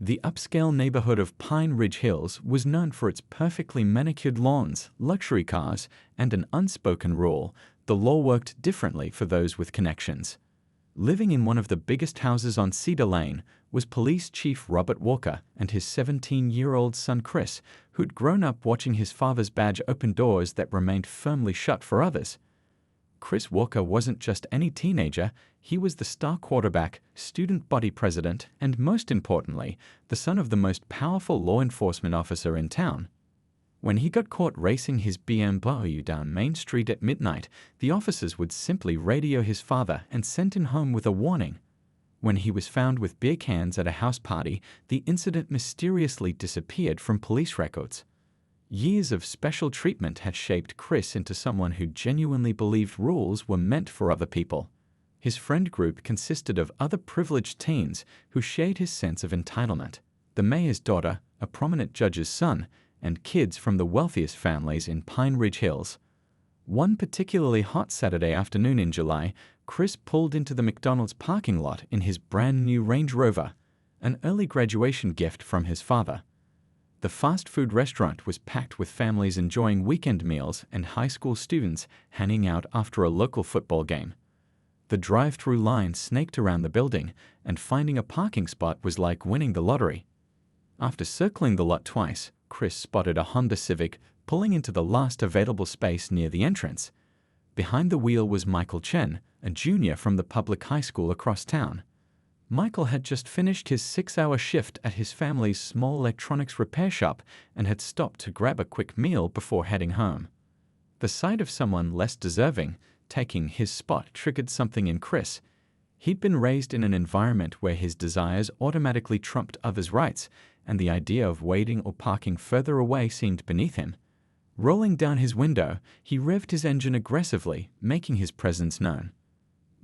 The upscale neighborhood of Pine Ridge Hills was known for its perfectly manicured lawns, luxury cars, and an unspoken rule: the law worked differently for those with connections. Living in one of the biggest houses on Cedar Lane was Police Chief Robert Walker and his 17-year-old son Chris, who'd grown up watching his father's badge open doors that remained firmly shut for others. Chris Walker wasn't just any teenager, he was the star quarterback, student body president, and most importantly, the son of the most powerful law enforcement officer in town. When he got caught racing his BMW down Main Street at midnight, the officers would simply radio his father and send him home with a warning. When he was found with beer cans at a house party, the incident mysteriously disappeared from police records. Years of special treatment had shaped Chris into someone who genuinely believed rules were meant for other people. His friend group consisted of other privileged teens who shared his sense of entitlement: the mayor's daughter, a prominent judge's son, and kids from the wealthiest families in Pine Ridge Hills. One particularly hot Saturday afternoon in July, Chris pulled into the McDonald's parking lot in his brand new Range Rover, an early graduation gift from his father. The fast food restaurant was packed with families enjoying weekend meals and high school students hanging out after a local football game. The drive-through line snaked around the building, and finding a parking spot was like winning the lottery. After circling the lot twice, Chris spotted a Honda Civic pulling into the last available space near the entrance. Behind the wheel was Michael Chen, a junior from the public high school across town. Michael had just finished his 6-hour shift at his family's small electronics repair shop and had stopped to grab a quick meal before heading home. The sight of someone less deserving taking his spot triggered something in Chris. He'd been raised in an environment where his desires automatically trumped others' rights, and the idea of waiting or parking further away seemed beneath him. Rolling down his window, he revved his engine aggressively, making his presence known.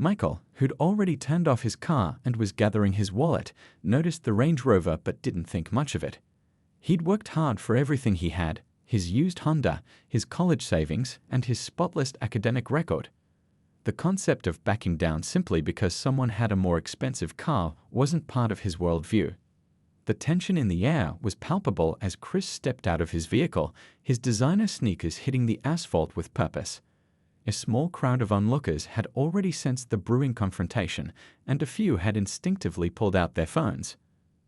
Michael, who'd already turned off his car and was gathering his wallet, noticed the Range Rover but didn't think much of it. He'd worked hard for everything he had: his used Honda, his college savings, and his spotless academic record. The concept of backing down simply because someone had a more expensive car wasn't part of his worldview. The tension in the air was palpable as Chris stepped out of his vehicle, his designer sneakers hitting the asphalt with purpose. A small crowd of onlookers had already sensed the brewing confrontation, and a few had instinctively pulled out their phones.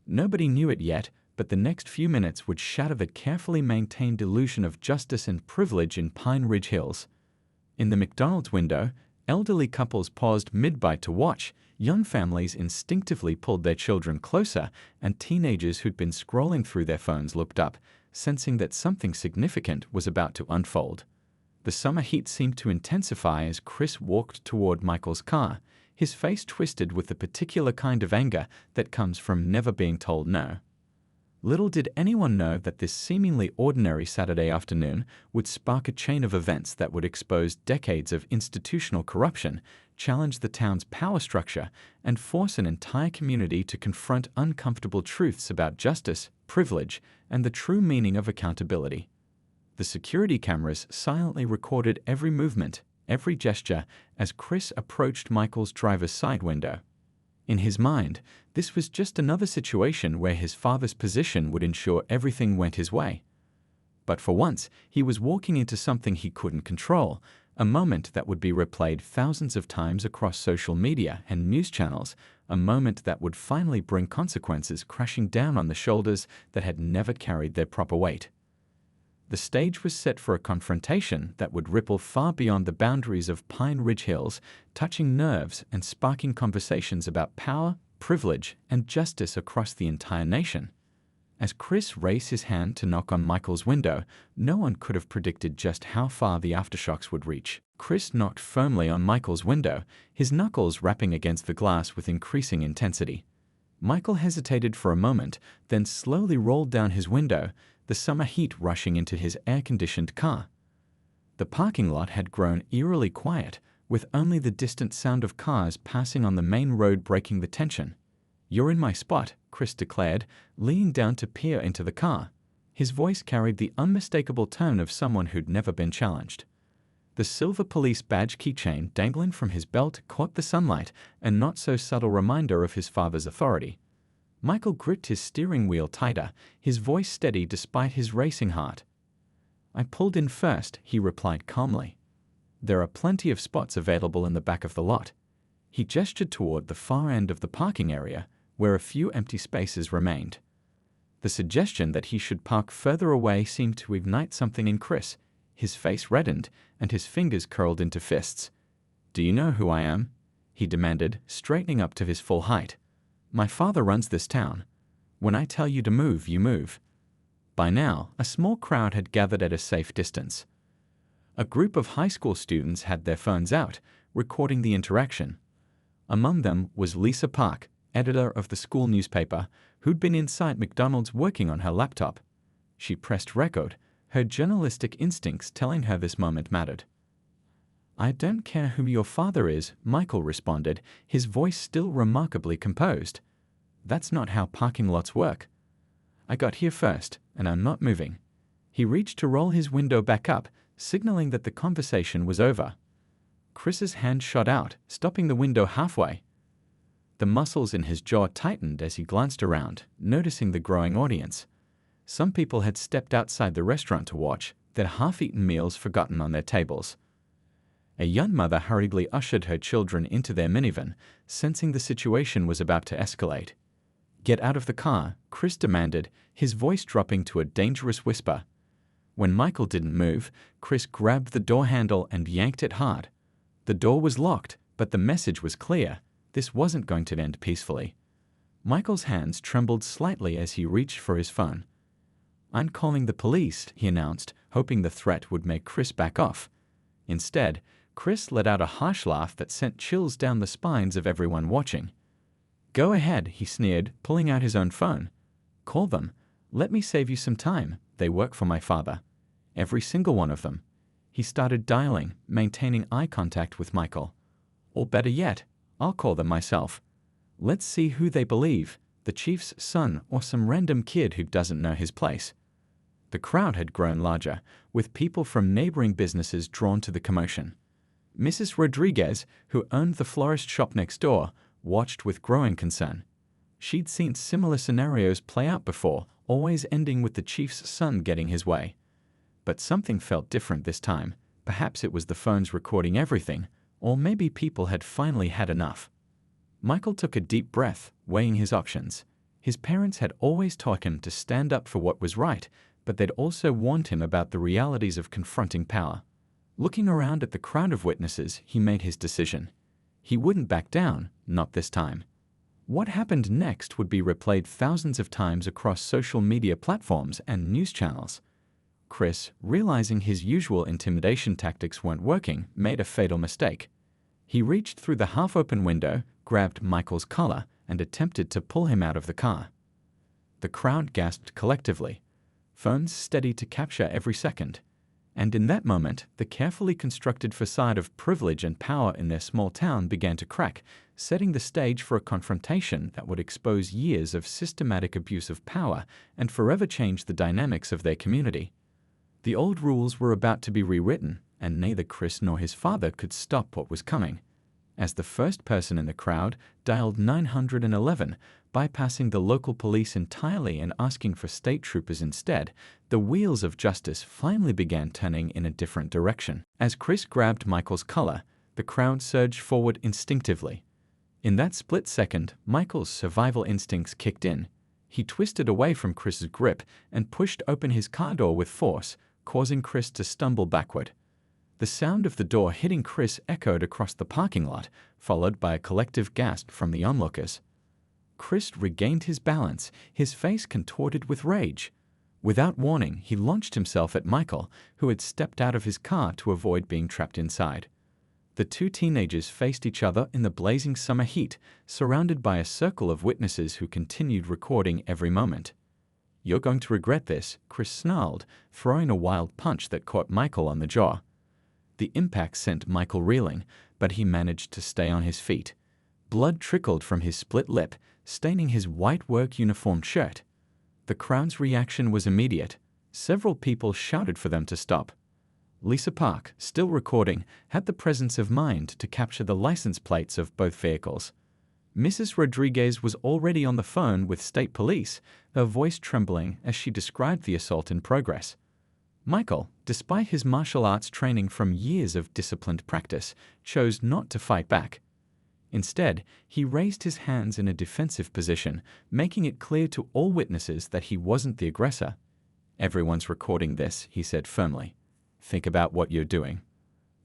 Nobody knew it yet, but the next few minutes would shatter the carefully maintained illusion of justice and privilege in Pine Ridge Hills. In the McDonald's window, elderly couples paused mid-bite to watch, young families instinctively pulled their children closer, and teenagers who'd been scrolling through their phones looked up, sensing that something significant was about to unfold. The summer heat seemed to intensify as Chris walked toward Michael's car, his face twisted with the particular kind of anger that comes from never being told no. Little did anyone know that this seemingly ordinary Saturday afternoon would spark a chain of events that would expose decades of institutional corruption, challenge the town's power structure, and force an entire community to confront uncomfortable truths about justice, privilege, and the true meaning of accountability. The security cameras silently recorded every movement, every gesture, as Chris approached Michael's driver's side window. In his mind, this was just another situation where his father's position would ensure everything went his way. But for once, he was walking into something he couldn't control, a moment that would be replayed thousands of times across social media and news channels, a moment that would finally bring consequences crashing down on the shoulders that had never carried their proper weight. The stage was set for a confrontation that would ripple far beyond the boundaries of Pine Ridge Hills, touching nerves and sparking conversations about power, privilege, and justice across the entire nation. As Chris raised his hand to knock on Michael's window, no one could have predicted just how far the aftershocks would reach. Chris knocked firmly on Michael's window, his knuckles rapping against the glass with increasing intensity. Michael hesitated for a moment, then slowly rolled down his window, the summer heat rushing into his air-conditioned car. The parking lot had grown eerily quiet, with only the distant sound of cars passing on the main road breaking the tension. "You're in my spot," Chris declared, leaning down to peer into the car. His voice carried the unmistakable tone of someone who'd never been challenged. The silver police badge keychain dangling from his belt caught the sunlight, a not-so-subtle reminder of his father's authority. Michael gripped his steering wheel tighter, his voice steady despite his racing heart. "I pulled in first," he replied calmly. "There are plenty of spots available in the back of the lot." He gestured toward the far end of the parking area, where a few empty spaces remained. The suggestion that he should park further away seemed to ignite something in Chris. His face reddened, and his fingers curled into fists. "Do you know who I am?" he demanded, straightening up to his full height. "My father runs this town. When I tell you to move, you move." By now, a small crowd had gathered at a safe distance. A group of high school students had their phones out, recording the interaction. Among them was Lisa Park, editor of the school newspaper, who'd been inside McDonald's working on her laptop. She pressed record, her journalistic instincts telling her this moment mattered. "I don't care who your father is," Michael responded, his voice still remarkably composed. "That's not how parking lots work. I got here first, and I'm not moving." He reached to roll his window back up, signaling that the conversation was over. Chris's hand shot out, stopping the window halfway. The muscles in his jaw tightened as he glanced around, noticing the growing audience. Some people had stepped outside the restaurant to watch, their half-eaten meals forgotten on their tables. A young mother hurriedly ushered her children into their minivan, sensing the situation was about to escalate. "Get out of the car," Chris demanded, his voice dropping to a dangerous whisper. When Michael didn't move, Chris grabbed the door handle and yanked it hard. The door was locked, but the message was clear. This wasn't going to end peacefully. Michael's hands trembled slightly as he reached for his phone. "I'm calling the police," he announced, hoping the threat would make Chris back off. Instead, Chris let out a harsh laugh that sent chills down the spines of everyone watching. "Go ahead," he sneered, pulling out his own phone. "Call them. Let me save you some time. They work for my father. Every single one of them." He started dialing, maintaining eye contact with Michael. "Or better yet, I'll call them myself. Let's see who they believe, the chief's son or some random kid who doesn't know his place." The crowd had grown larger, with people from neighboring businesses drawn to the commotion. Mrs. Rodriguez, who owned the florist shop next door, watched with growing concern. She'd seen similar scenarios play out before, always ending with the chief's son getting his way. But something felt different this time. Perhaps it was the phones recording everything, or maybe people had finally had enough. Michael took a deep breath, weighing his options. His parents had always taught him to stand up for what was right, but they'd also warned him about the realities of confronting power. Looking around at the crowd of witnesses, he made his decision. He wouldn't back down, not this time. What happened next would be replayed thousands of times across social media platforms and news channels. Chris, realizing his usual intimidation tactics weren't working, made a fatal mistake. He reached through the half-open window, grabbed Michael's collar, and attempted to pull him out of the car. The crowd gasped collectively, phones steady to capture every second. And in that moment, the carefully constructed facade of privilege and power in their small town began to crack, setting the stage for a confrontation that would expose years of systematic abuse of power and forever change the dynamics of their community. The old rules were about to be rewritten, and neither Chris nor his father could stop what was coming. As the first person in the crowd dialed 911, bypassing the local police entirely and asking for state troopers instead, the wheels of justice finally began turning in a different direction. As Chris grabbed Michael's collar, the crowd surged forward instinctively. In that split second, Michael's survival instincts kicked in. He twisted away from Chris's grip and pushed open his car door with force, causing Chris to stumble backward. The sound of the door hitting Chris echoed across the parking lot, followed by a collective gasp from the onlookers. Chris regained his balance, his face contorted with rage. Without warning, he launched himself at Michael, who had stepped out of his car to avoid being trapped inside. The two teenagers faced each other in the blazing summer heat, surrounded by a circle of witnesses who continued recording every moment. "You're going to regret this," Chris snarled, throwing a wild punch that caught Michael on the jaw. The impact sent Michael reeling, but he managed to stay on his feet. Blood trickled from his split lip, staining his white work uniform shirt. The crowd's reaction was immediate. Several people shouted for them to stop. Lisa Park, still recording, had the presence of mind to capture the license plates of both vehicles. Mrs. Rodriguez was already on the phone with state police, her voice trembling as she described the assault in progress. Michael, despite his martial arts training from years of disciplined practice, chose not to fight back. Instead, he raised his hands in a defensive position, making it clear to all witnesses that he wasn't the aggressor. "Everyone's recording this," he said firmly. "Think about what you're doing."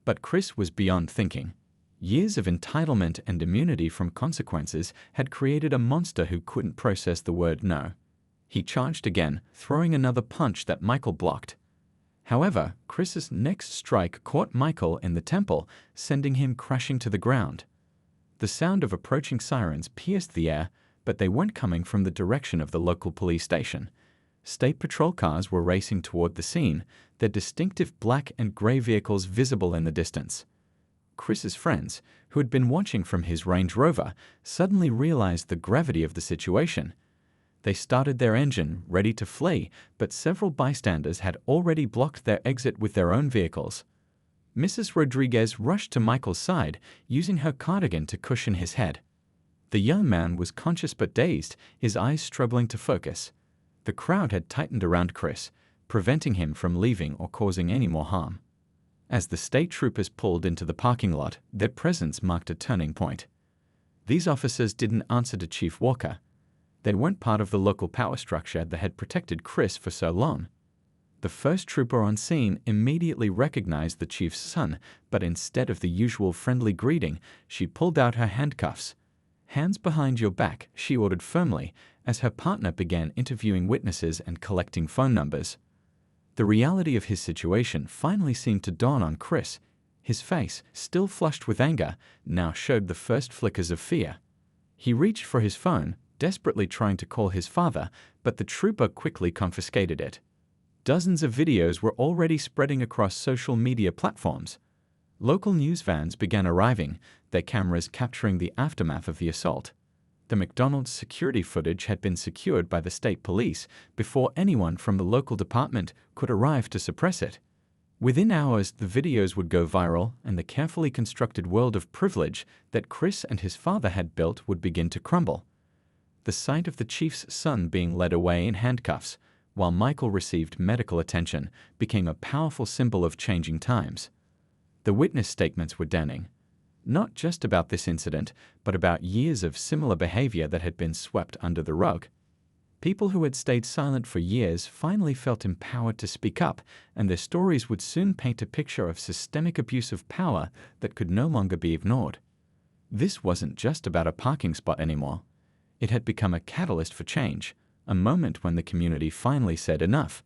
But Chris was beyond thinking. Years of entitlement and immunity from consequences had created a monster who couldn't process the word no. He charged again, throwing another punch that Michael blocked. However, Chris's next strike caught Michael in the temple, sending him crashing to the ground. The sound of approaching sirens pierced the air, but they weren't coming from the direction of the local police station. State patrol cars were racing toward the scene, their distinctive black and gray vehicles visible in the distance. Chris's friends, who had been watching from his Range Rover, suddenly realized the gravity of the situation. They started their engine, ready to flee, but several bystanders had already blocked their exit with their own vehicles. Mrs. Rodriguez rushed to Michael's side, using her cardigan to cushion his head. The young man was conscious but dazed, his eyes struggling to focus. The crowd had tightened around Chris, preventing him from leaving or causing any more harm. As the state troopers pulled into the parking lot, their presence marked a turning point. These officers didn't answer to Chief Walker. They weren't part of the local power structure that had protected Chris for so long. The first trooper on scene immediately recognized the chief's son, but instead of the usual friendly greeting, she pulled out her handcuffs. "Hands behind your back," she ordered firmly, as her partner began interviewing witnesses and collecting phone numbers. The reality of his situation finally seemed to dawn on Chris. His face, still flushed with anger, now showed the first flickers of fear. He reached for his phone, desperately trying to call his father, but the trooper quickly confiscated it. Dozens of videos were already spreading across social media platforms. Local news vans began arriving, their cameras capturing the aftermath of the assault. The McDonald's security footage had been secured by the state police before anyone from the local department could arrive to suppress it. Within hours, the videos would go viral, and the carefully constructed world of privilege that Chris and his father had built would begin to crumble. The sight of the chief's son being led away in handcuffs, while Michael received medical attention, became a powerful symbol of changing times. The witness statements were damning. Not just about this incident, but about years of similar behavior that had been swept under the rug. People who had stayed silent for years finally felt empowered to speak up, and their stories would soon paint a picture of systemic abuse of power that could no longer be ignored. This wasn't just about a parking spot anymore. It had become a catalyst for change, a moment when the community finally said enough.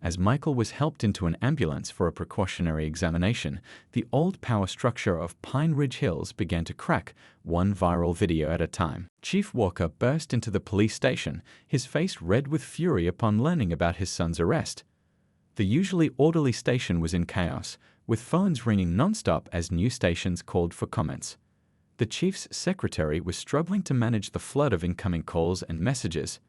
As Michael was helped into an ambulance for a precautionary examination, the old power structure of Pine Ridge Hills began to crack, one viral video at a time. Chief Walker burst into the police station, his face red with fury upon learning about his son's arrest. The usually orderly station was in chaos, with phones ringing nonstop as news stations called for comments. The chief's secretary was struggling to manage the flood of incoming calls and messages.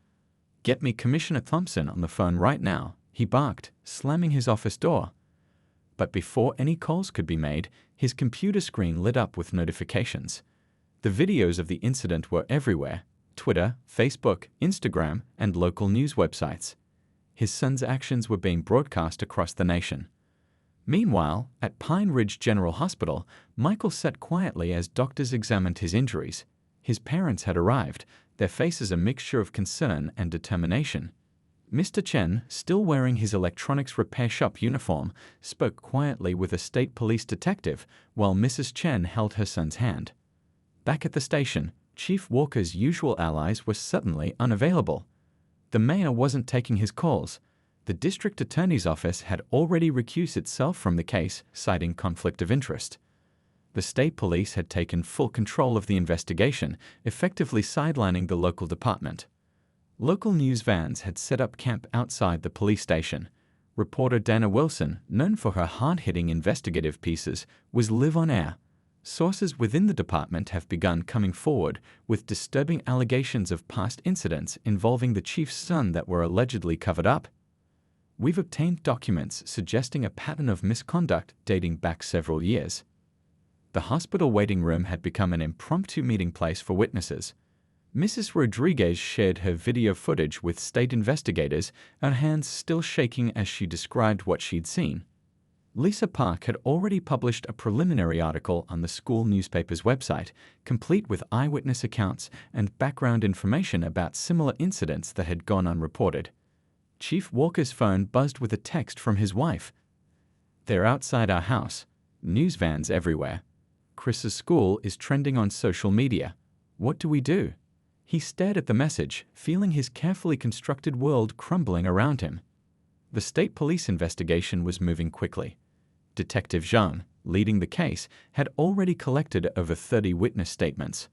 "Get me Commissioner Thompson on the phone right now," he barked, slamming his office door. But before any calls could be made, his computer screen lit up with notifications. The videos of the incident were everywhere: Twitter, Facebook, Instagram, and local news websites. His son's actions were being broadcast across the nation. Meanwhile, at Pine Ridge General Hospital, Michael sat quietly as doctors examined his injuries. His parents had arrived, their faces a mixture of concern and determination. Mr. Chen, still wearing his electronics repair shop uniform, spoke quietly with a state police detective while Mrs. Chen held her son's hand. Back at the station, Chief Walker's usual allies were suddenly unavailable. The mayor wasn't taking his calls. The district attorney's office had already recused itself from the case, citing conflict of interest. The state police had taken full control of the investigation, effectively sidelining the local department. Local news vans had set up camp outside the police station. Reporter Dana Wilson, known for her hard-hitting investigative pieces, was live on air. Sources within the department have begun coming forward with disturbing allegations of past incidents involving the chief's son that were allegedly covered up. "We've obtained documents suggesting a pattern of misconduct dating back several years." The hospital waiting room had become an impromptu meeting place for witnesses. Mrs. Rodriguez shared her video footage with state investigators, her hands still shaking as she described what she'd seen. Lisa Park had already published a preliminary article on the school newspaper's website, complete with eyewitness accounts and background information about similar incidents that had gone unreported. Chief Walker's phone buzzed with a text from his wife. "They're outside our house. News vans everywhere. Chris's school is trending on social media. What do we do?" He stared at the message, feeling his carefully constructed world crumbling around him. The state police investigation was moving quickly. Detective Zhang, leading the case, had already collected over 30 witness statements.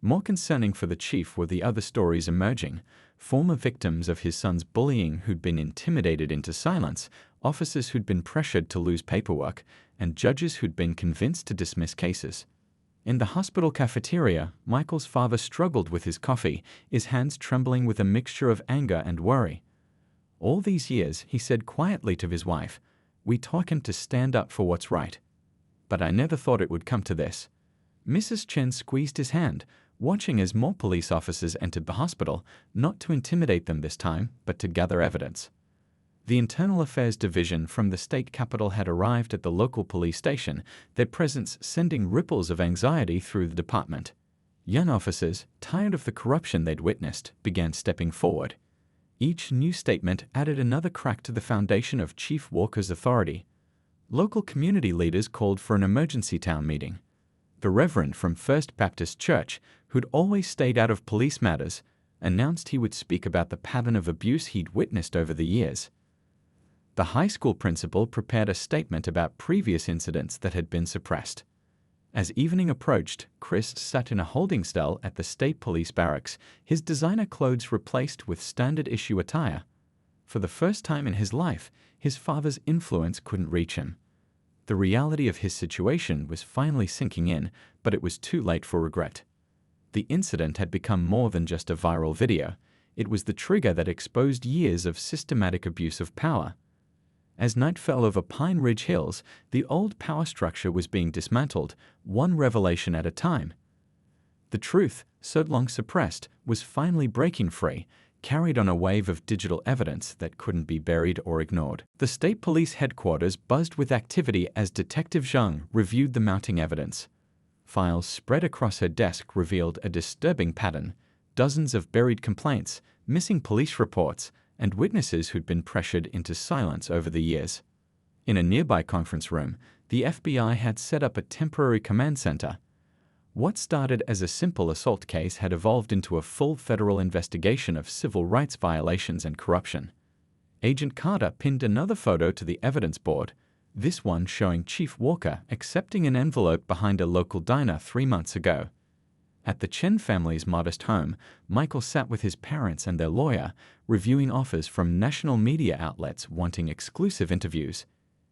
More concerning for the chief were the other stories emerging: former victims of his son's bullying who'd been intimidated into silence, officers who'd been pressured to lose paperwork, and judges who'd been convinced to dismiss cases. In the hospital cafeteria, Michael's father struggled with his coffee, his hands trembling with a mixture of anger and worry. "All these years," he said quietly to his wife, "we taught him to stand up for what's right. But I never thought it would come to this." Mrs. Chen squeezed his hand, watching as more police officers entered the hospital, not to intimidate them this time, but to gather evidence. The Internal Affairs Division from the state capital had arrived at the local police station, their presence sending ripples of anxiety through the department. Young officers, tired of the corruption they'd witnessed, began stepping forward. Each new statement added another crack to the foundation of Chief Walker's authority. Local community leaders called for an emergency town meeting. The Reverend from First Baptist Church, who'd always stayed out of police matters, announced he would speak about the pattern of abuse he'd witnessed over the years. The high school principal prepared a statement about previous incidents that had been suppressed. As evening approached, Chris sat in a holding cell at the state police barracks, his designer clothes replaced with standard-issue attire. For the first time in his life, his father's influence couldn't reach him. The reality of his situation was finally sinking in, but it was too late for regret. The incident had become more than just a viral video. It was the trigger that exposed years of systematic abuse of power. As night fell over Pine Ridge Hills, the old power structure was being dismantled, one revelation at a time. The truth, so long suppressed, was finally breaking free, carried on a wave of digital evidence that couldn't be buried or ignored. The state police headquarters buzzed with activity as Detective Zhang reviewed the mounting evidence. Files spread across her desk revealed a disturbing pattern: dozens of buried complaints, missing police reports, and witnesses who'd been pressured into silence over the years. In a nearby conference room, the FBI had set up a temporary command center. What started as a simple assault case had evolved into a full federal investigation of civil rights violations and corruption. Agent Carter pinned another photo to the evidence board, this one showing Chief Walker accepting an envelope behind a local diner 3 months ago. At the Chen family's modest home, Michael sat with his parents and their lawyer, reviewing offers from national media outlets wanting exclusive interviews.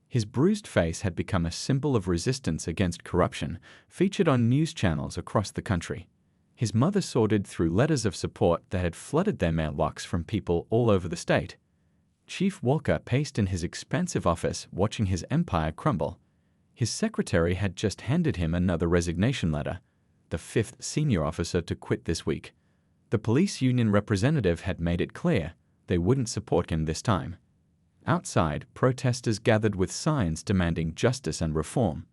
His bruised face had become a symbol of resistance against corruption, featured on news channels across the country. His mother sorted through letters of support that had flooded their mailbox from people all over the state. Chief Walker paced in his expansive office, watching his empire crumble. His secretary had just handed him another resignation letter, the 5th senior officer to quit this week. The police union representative had made it clear they wouldn't support him this time. Outside, protesters gathered with signs demanding justice and reform.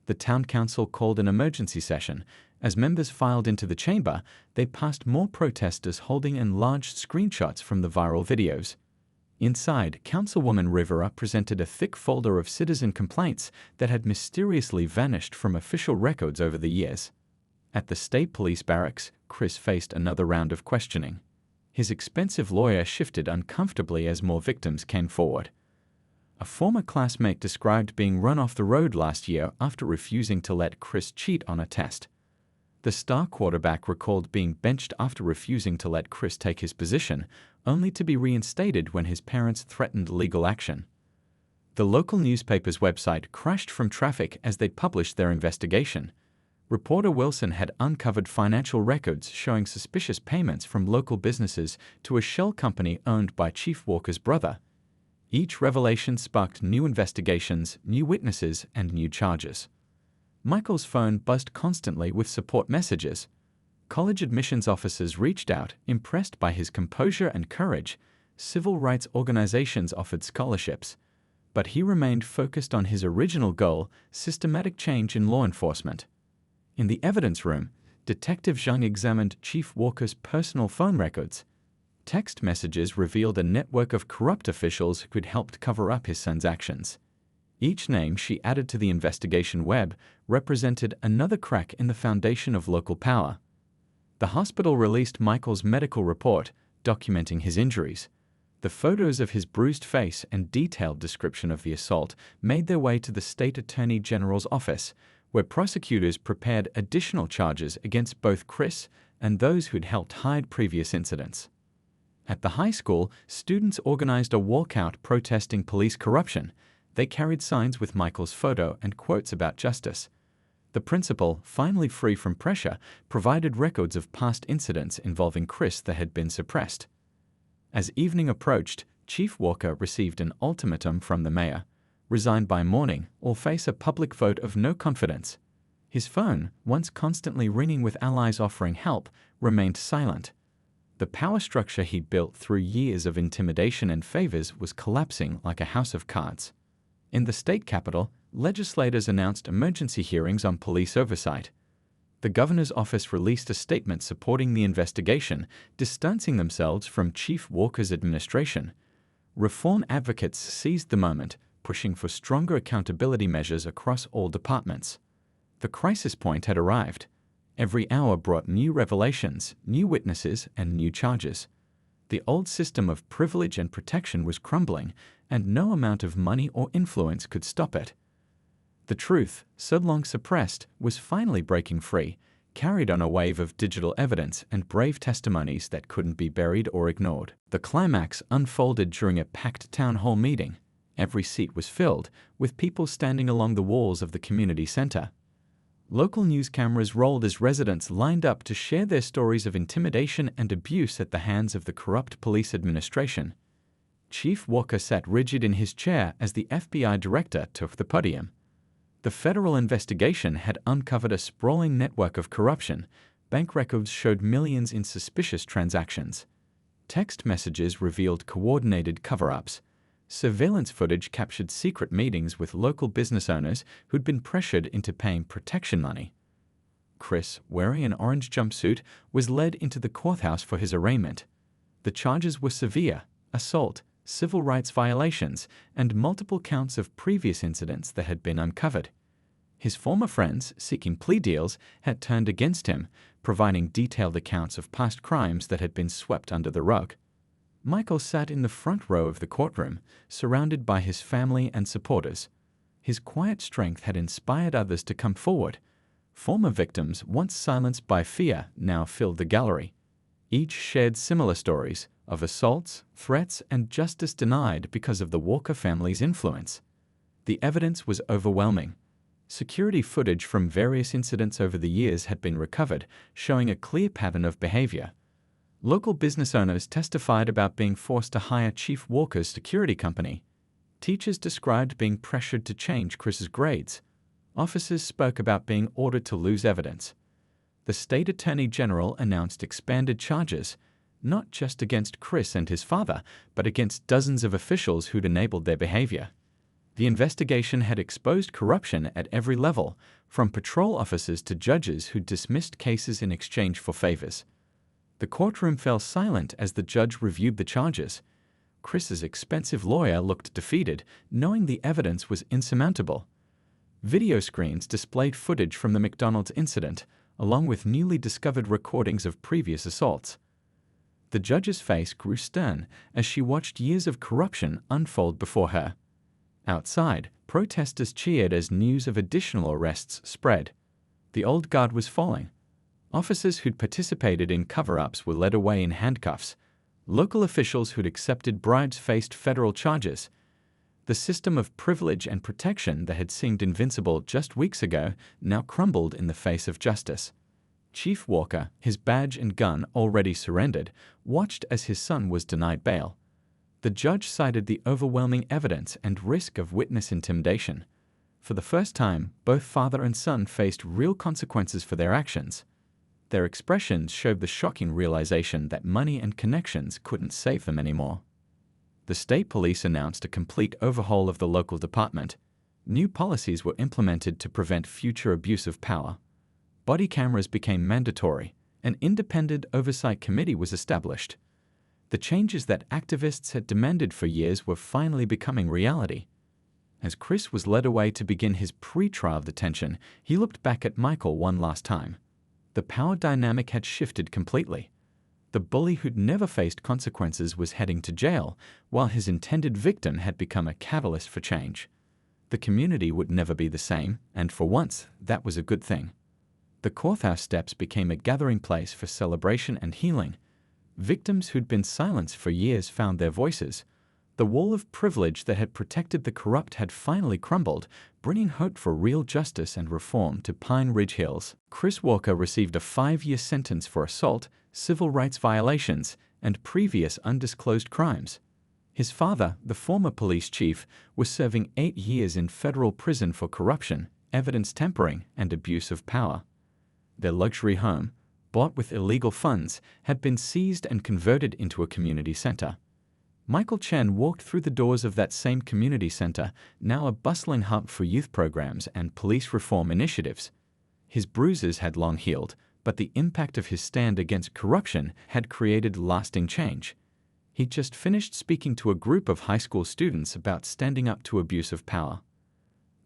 The town council called an emergency session. As members filed into the chamber, they passed more protesters holding enlarged screenshots from the viral videos. Inside, Councilwoman Rivera presented a thick folder of citizen complaints that had mysteriously vanished from official records over the years. At the state police barracks, Chris faced another round of questioning. His expensive lawyer shifted uncomfortably as more victims came forward. A former classmate described being run off the road last year after refusing to let Chris cheat on a test. The star quarterback recalled being benched after refusing to let Chris take his position, only to be reinstated when his parents threatened legal action. The local newspaper's website crashed from traffic as they published their investigation. Reporter Wilson had uncovered financial records showing suspicious payments from local businesses to a shell company owned by Chief Walker's brother. Each revelation sparked new investigations, new witnesses, and new charges. Michael's phone buzzed constantly with support messages. College admissions officers reached out, impressed by his composure and courage. Civil rights organizations offered scholarships. But he remained focused on his original goal: systematic change in law enforcement. In the evidence room, Detective Zhang examined Chief Walker's personal phone records. Text messages revealed a network of corrupt officials who'd helped cover up his son's actions. Each name she added to the investigation web represented another crack in the foundation of local power. The hospital released Michael's medical report, documenting his injuries. The photos of his bruised face and detailed description of the assault made their way to the State Attorney General's office, where prosecutors prepared additional charges against both Chris and those who'd helped hide previous incidents. At the high school, students organized a walkout protesting police corruption. They carried signs with Michael's photo and quotes about justice. The principal, finally free from pressure, provided records of past incidents involving Chris that had been suppressed. As evening approached, Chief Walker received an ultimatum from the mayor: resign by morning or face a public vote of no confidence. His phone, once constantly ringing with allies offering help, remained silent. The power structure he'd built through years of intimidation and favors was collapsing like a house of cards. In the state capital, legislators announced emergency hearings on police oversight. The governor's office released a statement supporting the investigation, distancing themselves from Chief Walker's administration. Reform advocates seized the moment, pushing for stronger accountability measures across all departments. The crisis point had arrived. Every hour brought new revelations, new witnesses, and new charges. The old system of privilege and protection was crumbling, and no amount of money or influence could stop it. The truth, so long suppressed, was finally breaking free, carried on a wave of digital evidence and brave testimonies that couldn't be buried or ignored. The climax unfolded during a packed town hall meeting. Every seat was filled, with people standing along the walls of the community center. Local news cameras rolled as residents lined up to share their stories of intimidation and abuse at the hands of the corrupt police administration. Chief Walker sat rigid in his chair as the FBI director took the podium. The federal investigation had uncovered a sprawling network of corruption. Bank records showed millions in suspicious transactions. Text messages revealed coordinated cover-ups. Surveillance footage captured secret meetings with local business owners who'd been pressured into paying protection money. Chris, wearing an orange jumpsuit, was led into the courthouse for his arraignment. The charges were severe: assault, civil rights violations, and multiple counts of previous incidents that had been uncovered. His former friends, seeking plea deals, had turned against him, providing detailed accounts of past crimes that had been swept under the rug. Michael sat in the front row of the courtroom, surrounded by his family and supporters. His quiet strength had inspired others to come forward. Former victims, once silenced by fear, now filled the gallery. Each shared similar stories of assaults, threats, and justice denied because of the Walker family's influence. The evidence was overwhelming. Security footage from various incidents over the years had been recovered, showing a clear pattern of behavior. Local business owners testified about being forced to hire Chief Walker's security company. Teachers described being pressured to change Chris's grades. Officers spoke about being ordered to lose evidence. The State Attorney General announced expanded charges, not just against Chris and his father, but against dozens of officials who'd enabled their behavior. The investigation had exposed corruption at every level, from patrol officers to judges who dismissed cases in exchange for favors. The courtroom fell silent as the judge reviewed the charges. Chris's expensive lawyer looked defeated, knowing the evidence was insurmountable. Video screens displayed footage from the McDonald's incident, along with newly discovered recordings of previous assaults. The judge's face grew stern as she watched years of corruption unfold before her. Outside, protesters cheered as news of additional arrests spread. The old guard was falling. Officers who'd participated in cover-ups were led away in handcuffs. Local officials who'd accepted bribes faced federal charges. The system of privilege and protection that had seemed invincible just weeks ago now crumbled in the face of justice. Chief Walker, his badge and gun already surrendered, watched as his son was denied bail. The judge cited the overwhelming evidence and risk of witness intimidation. For the first time, both father and son faced real consequences for their actions. Their expressions showed the shocking realization that money and connections couldn't save them anymore. The state police announced a complete overhaul of the local department. New policies were implemented to prevent future abuse of power. Body cameras became mandatory. An independent oversight committee was established. The changes that activists had demanded for years were finally becoming reality. As Chris was led away to begin his pre-trial detention, he looked back at Michael one last time. The power dynamic had shifted completely. The bully who'd never faced consequences was heading to jail, while his intended victim had become a catalyst for change. The community would never be the same, and for once, that was a good thing. The courthouse steps became a gathering place for celebration and healing. Victims who'd been silenced for years found their voices. The wall of privilege that had protected the corrupt had finally crumbled, bringing hope for real justice and reform to Pine Ridge Hills. Chris Walker received a 5-year sentence for assault, civil rights violations, and previous undisclosed crimes. His father, the former police chief, was serving 8 years in federal prison for corruption, evidence tampering, and abuse of power. Their luxury home, bought with illegal funds, had been seized and converted into a community center. Michael Chen walked through the doors of that same community center, now a bustling hub for youth programs and police reform initiatives. His bruises had long healed, but the impact of his stand against corruption had created lasting change. He'd just finished speaking to a group of high school students about standing up to abuse of power.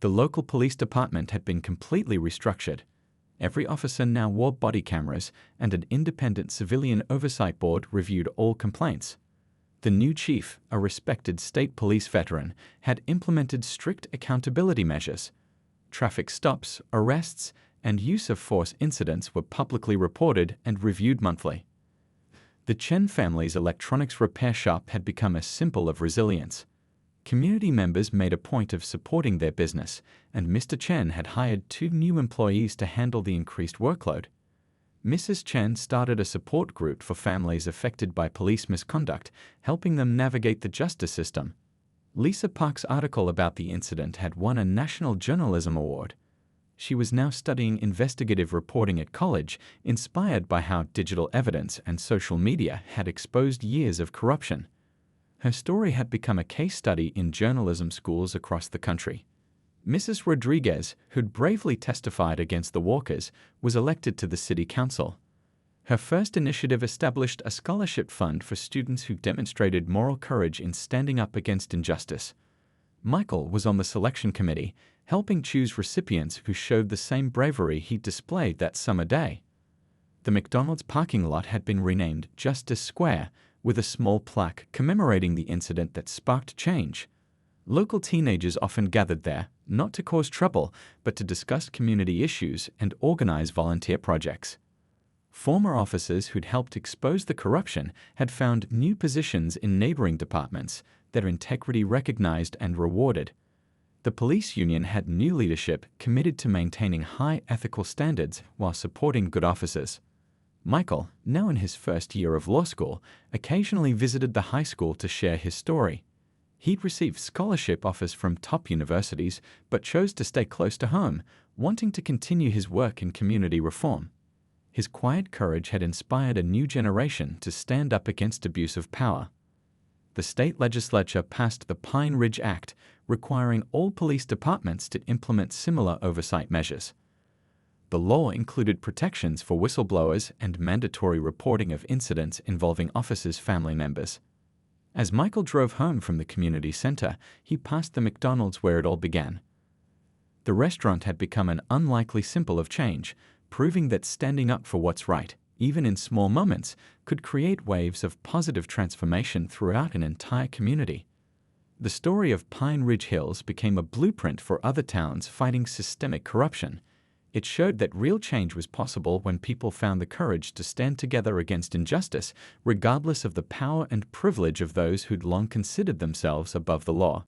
The local police department had been completely restructured. Every officer now wore body cameras, and an independent civilian oversight board reviewed all complaints. The new chief, a respected state police veteran, had implemented strict accountability measures. Traffic stops, arrests, and use of force incidents were publicly reported and reviewed monthly. The Chen family's electronics repair shop had become a symbol of resilience. Community members made a point of supporting their business, and Mr. Chen had hired 2 new employees to handle the increased workload. Mrs. Chen started a support group for families affected by police misconduct, helping them navigate the justice system. Lisa Park's article about the incident had won a National Journalism Award. She was now studying investigative reporting at college, inspired by how digital evidence and social media had exposed years of corruption. Her story had become a case study in journalism schools across the country. Mrs. Rodriguez, who'd bravely testified against the Walkers, was elected to the city council. Her first initiative established a scholarship fund for students who demonstrated moral courage in standing up against injustice. Michael was on the selection committee, helping choose recipients who showed the same bravery he displayed that summer day. The McDonald's parking lot had been renamed Justice Square, with a small plaque commemorating the incident that sparked change. Local teenagers often gathered there, not to cause trouble, but to discuss community issues and organize volunteer projects. Former officers who'd helped expose the corruption had found new positions in neighboring departments, their integrity recognized and rewarded. The police union had new leadership committed to maintaining high ethical standards while supporting good officers. Michael, now in his first year of law school, occasionally visited the high school to share his story. He'd received scholarship offers from top universities, but chose to stay close to home, wanting to continue his work in community reform. His quiet courage had inspired a new generation to stand up against abuse of power. The state legislature passed the Pine Ridge Act, requiring all police departments to implement similar oversight measures. The law included protections for whistleblowers and mandatory reporting of incidents involving officers' family members. As Michael drove home from the community center, he passed the McDonald's where it all began. The restaurant had become an unlikely symbol of change, proving that standing up for what's right, even in small moments, could create waves of positive transformation throughout an entire community. The story of Pine Ridge Hills became a blueprint for other towns fighting systemic corruption. It showed that real change was possible when people found the courage to stand together against injustice, regardless of the power and privilege of those who'd long considered themselves above the law.